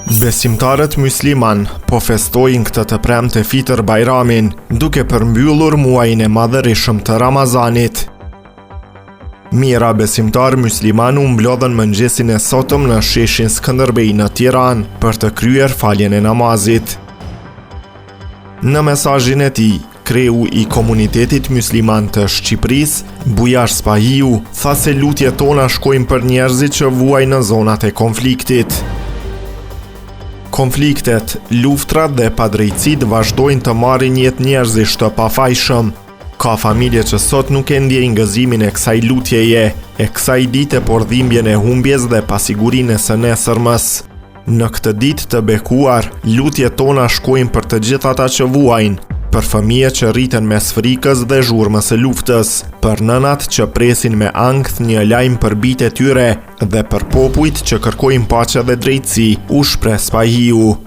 Besimtarët musliman po festojnë këtë të premte Fitr Bajramin, duke përmbyllur muajin e madhërisëm të Ramazanit. Mira besimtar musliman u mblodhen mëngjesin e sotëm në sheshin Skënderbej në Tiranë për të kryer faljen e namazit. Në mesazhin e tij, kreu i komunitetit musliman të Shqipërisë, Bujar Spahiu, tha se lutjet tona shkojnë për njerëzit që vuajnë në zonat e konfliktit. Konfliktet, luftrat dhe padrejtësit vazhdojnë të marrin jetë njerëzish të pafajshëm. Ka familje që sot nuk e ndjejnë gëzimin e kësaj lutjeje, e kësaj dite por dhimbjen e humbjes dhe pasigurinë së nesërmës. Në këtë ditë të bekuar, lutjet tona shkojnë për të gjithë ata që vuajnë, për fëmijët që rriten mes frikës dhe zhurmës së luftës, për nënat që presin me ankth një lajm për bijtë e tyre dhe për popujt që kërkojnë paqe dhe drejtësi, u shpreh Spahiu.